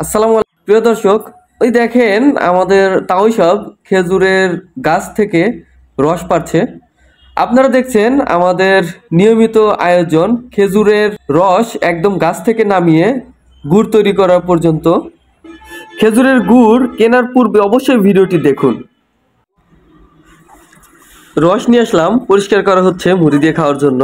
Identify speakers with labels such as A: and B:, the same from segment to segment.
A: আসসালামু আলাইকুম প্রিয় দর্শক, ওই দেখেন আমাদের তাও সব খেজুরের গাছ থেকে রস পাচ্ছে। আপনারা দেখছেন আমাদের নিয়মিত আয়োজন খেজুরের রস একদম গাছ থেকে নামিয়ে গুড় তৈরি করা পর্যন্ত। খেজুরের গুড় কেনার পূর্বে অবশ্যই ভিডিওটি দেখুন। রস নিয়ে আসলাম, পরিষ্কার করা হচ্ছে মুড়ি দিয়ে খাওয়ার জন্য।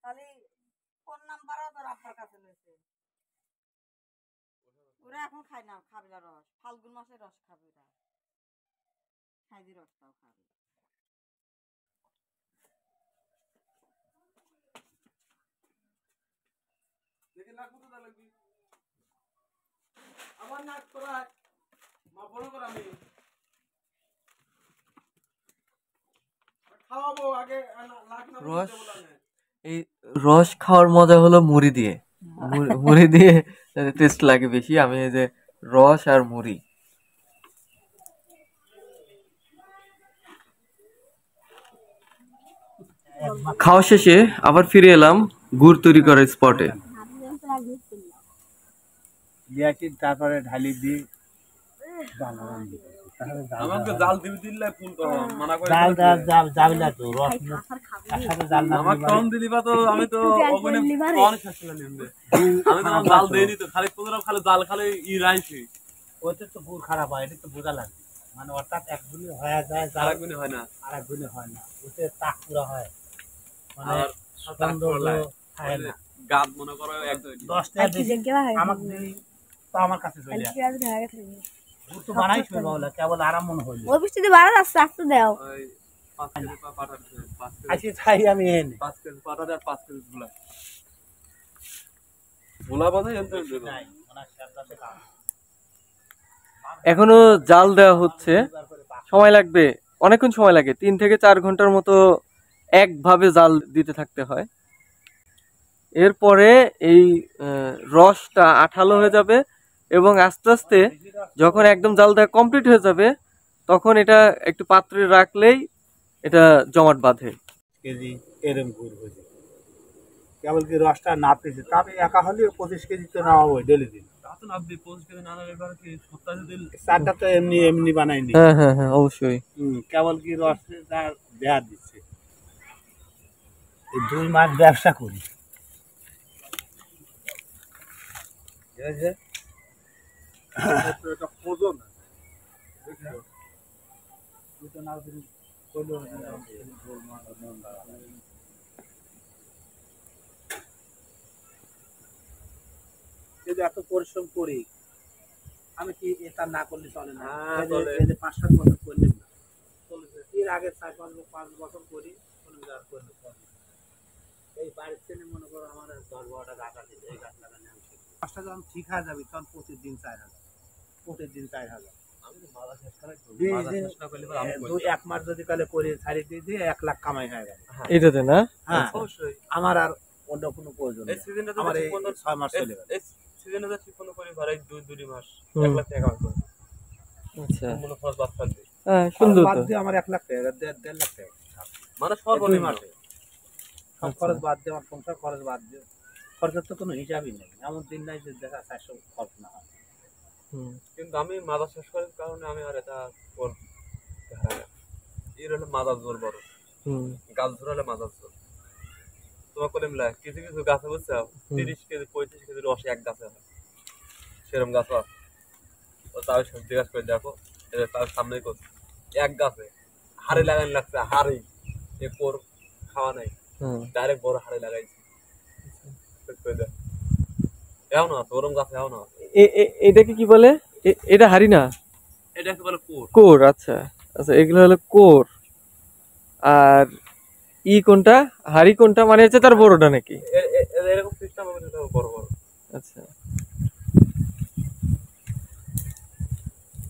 B: তাহলে কোন নাম্বারও তোর আপনার কাছে লইছে ওরা এখন খায় না, খাবে না রস, ফাল্গুন মাসে রস খাবে ওরা, খাইজি রসটাও খাবে। দেখে না কত দা লাগবি আমার নাক তোরা মা বড় করে আমি খাওয়াবো আগে লাগ না
A: রস এই রস খাওয়ার মজা হলো মুড়ি দিয়ে। মুড়ি দিয়ে টেস্ট লাগে বেশি। আমি এই যে রস আর মুড়ি খাওয়া শেষে আবার ফিরে এলাম গুড় তৈরি করার স্পটে।
C: তারপরে ঢালি দিই
D: আমাকে জাল দিবি দিলে ফোন করো মানা করে
C: জাল না তো রস একসাথে জাল না
D: আমাকে কম দিলিবা তো আমি তো ওখানে অনেক শাস্তি নিবে আমি তো জাল দেইনি তো খালি পুরো খালি জাল খালি ই রাইছি
C: ওতে তো গুড় খারাপ হয়, এটা তো বোঝা লাগে। মানে অর্থাৎ এক গুলি হয়ে যায়,
D: আরেক গুণে হয় না,
C: আরেক গুলি হয় না, ওতে তাক পুরা হয়, মানে
D: আর
C: সৌন্দর্য হয় না।
D: গাদ মনে করো এক
C: 10 টাকা আমাকে দিই তো আমার কাছে চলে আসে। গুড় তো বানাইছ বাবলা, কেবল আরাম মনে হইলো
E: ওই বৃষ্টিতে বাড়া যাচ্ছে, একটু দাও।
D: ওই 5 কেজি পাটা 5 কেজি
C: আসি তাই আমি এনে
D: 5 কেজি পাটা আর 5 কেজি গুলা গুলা বাজে এনতে
C: নাই ওনার সাথে কাজ
A: এখনো জাল দেওয়া হচ্ছে, সময় লাগবে, অনেকক্ষণ সময় লাগে। 3 থেকে 4 ঘন্টার মতো একভাবে জাল দিতে থাকতে হয়। এরপরে এই রসটা আঠালো হয়ে যাবে এবং আস্তে আস্তে যখন একদম জাল দেওয়া কমপ্লিট হয়ে যাবে তখন এটা একটু পাত্রে রাখলেই এটা জমাট বাঁধে।
C: কেজি এরম গুড় হয়ে যায়, কেবল কি রসটা না পেয়েছে, তবে একা হলে 25 কেজি তো নেওয়া হয় ডেলি দিন।
D: তা তো নাবদি 5 কেজি না নালে এবার কি সপ্তাহে দিন
C: চারটা তো এমনি এমনি বানাইনি।
A: হ্যাঁ হ্যাঁ হ্যাঁ, অবশ্যই।
C: কেবল কি রস তার দেয়া দিচ্ছে। এই 2 মাস ব্যবসা করি, এত পরিশ্রম করি আমি কি এটা না করলে চলে না। 5-7 বছর করলাম না, এর আগে 4-5 বছর করি এই বাড়ির ছেলে মনে করো আমার 10-12টা গাছ আছে, এই গাছ লাগানো গাছটা যখন ঠিক হয়ে যাবে তখন প্রতিদিন 4,000, প্রতিদিন 4,000। এক মাস যদি কালে করে ছাড়ি দিয়ে দিয়ে 1 লাখ কামাই হয়ে গেল
A: এটাতে না?
C: হ্যাঁ অবশ্যই, আমার আর অন্য কোনো প্রয়োজন নেই। আমার এই 6 মাস চলে গেল।
D: সিজনে যা ঠিক করে ঘরে 2 মাস 1 লাখ টাকা কামাই করে।
A: আচ্ছা,
D: কোনো খরচ বাদ থাকবে।
A: হ্যাঁ সুন্দর
C: বাদ
A: তো।
C: দিয়ে আমার 1 লাখ টাকা 1.5 লাখ টাকা
D: মানে সর্বনিম্ন
C: মাসে সব খরচ বাদ দিয়ে, আমার সংসার খরচ বাদ দিয়ে, খরচের তো কোনো হিসাবই নেই। এমন দিন নাই যে দেখা 400 খরচ না হয়।
D: কিন্তু আমি মাদা শেষ করার কারণে আমি আর এটা ওর এর হলো মাদা জোর বড়, গাছ ধরালে মাদা জোর। তোমার করে মিলা কিছু কিছু গাছে বুঝছো 30 কেজি 35 কেজি রস এক গাছে হয়, সেরকম গাছ আছে। ও তাও সব জিজ্ঞাসা করে দেখো, এটা তার সামনেই করছে এক গাছে হাড়ি লাগানো লাগছে, হাড়ি এ কোর খাওয়া নাই, ডাইরেক্ট বড় হাড়ি লাগাইছে। এমন আছে ওরম গাছে এমন আছে।
A: এটাকে কি বলে? এটা হাড়ি না,
D: এটাকে বলে কোর।
A: কোর। আচ্ছা আচ্ছা, এগুলো হলো কোর। আর ই কোনটা, হাড়ি কোনটা, মানে হচ্ছে তার বড়টা নাকি?
D: এরকম সিস্টেম হবে বড় বড়।
A: আচ্ছা,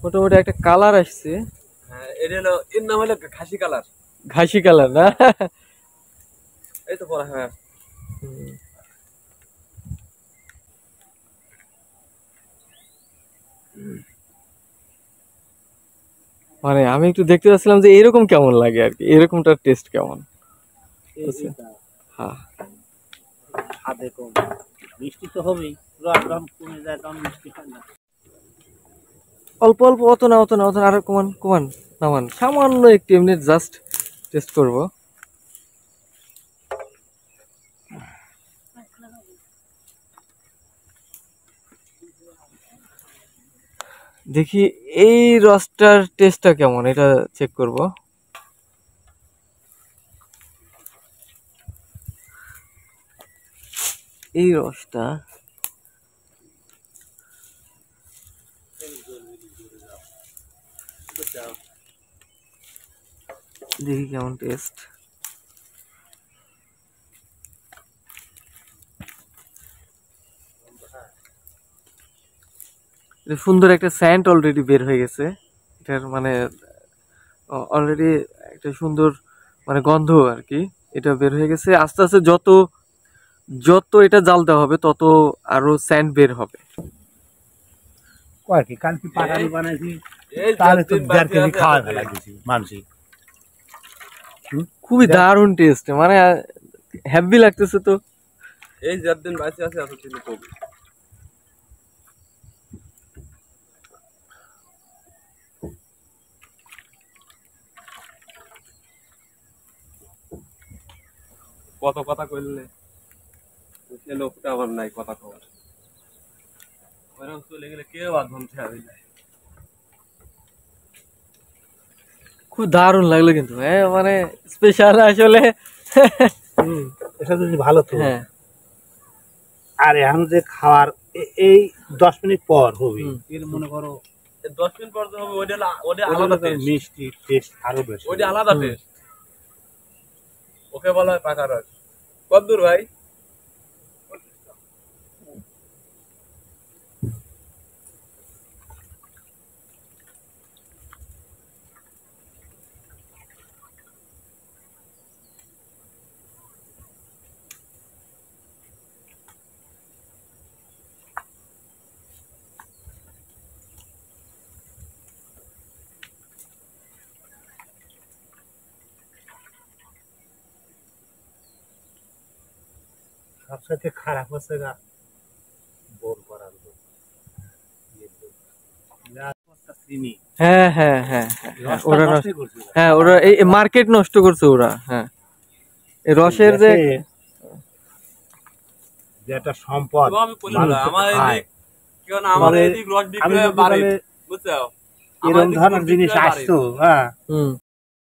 A: মোটামুটি একটা কালার আসছে।
D: হ্যাঁ এটা হলো এর নাম হলো ঘাসি কালার।
A: ঘাসি কালার না?
D: এই তো পড়া, হ্যাঁ।
A: মানে আমি একটু দেখতে চাচ্ছিলাম যে এরকম কেমন লাগে আর কি, এরকমটার টেস্ট কেমন। হ্যাঁ,
C: স্বাদে কম, মিষ্টি তো হবেই, রস যখন কমে যায় তখন মিষ্টি হয় না।
A: অল্প অল্প, অত না অত না অত না, আরো কমান কমান নামান, সামান্য একটু এমনি জাস্ট টেস্ট করব। দেখি এই রসটার টেস্টটা কেমন, এটা চেক করব। এই রসটা দেখি কেমন টেস্ট। সুন্দর একটা স্যান্ড অলরেডি বের হয়ে গেছে, এটার মানে অলরেডি একটা সুন্দর মানে গন্ধ আর কি, এটা বের হয়ে গেছে। আস্তে আস্তে যত যত এটা জাল দেওয়া হবে তত আরো স্যান্ড বের হবে।
C: কয় কি কালকে পাটালি বানাইছি,
D: এই
C: তাহলে তো 1.5 কেজি খাওয়া
D: আছে।
C: ফেলা দিছি মানছি।
A: খুবই দারুণ টেস্ট, মানে হ্যাপি লাগতেছে তো।
D: এই যতদিন বাঁচে আছে এতদিন কবি। কত কথা কইলে সে লোকটা আমার নাই কথা কওয়ার, ওরকম চলে গেলে কেউ আধন ছেড়ে যায়।
A: খুব দারুণ লাগলো কিন্তু, হ্যাঁ মানে স্পেশাল আসলে।
C: এটা যদি ভালো তো।
A: হ্যাঁ,
C: আর এখন যে খাওয়ার এই 10 মিনিট পর হবে, এর মনে করো
D: 10 মিনিট পর তো হবে, ওটা আলাদা টেস্ট,
C: মিষ্টি টেস্ট আরো বেশি।
D: ওটা আলাদা টেস্ট, ওকে বলা হয় পাকা রস। কত দূর ভাই?
C: সবসাথে খারাপ হচ্ছে না বোর করার চিনি।
A: হ্যাঁ হ্যাঁ হ্যাঁ হ্যাঁ, ওরা
C: নষ্ট করছে।
A: হ্যাঁ ওরা এই মার্কেট নষ্ট করছে ওরা। হ্যাঁ, এই রসের যে
C: একটা সম্পদ
D: আমি বললাম না, আমার এদিক কেউ না, আমার এদিক রস বিক্রি
C: আমি
D: হয়
C: যদি
D: বাড়ে,
C: বলে
D: বুঝছো?
C: এরকম ধরনের জিনিস আসতো, হ্যাঁ
A: হুম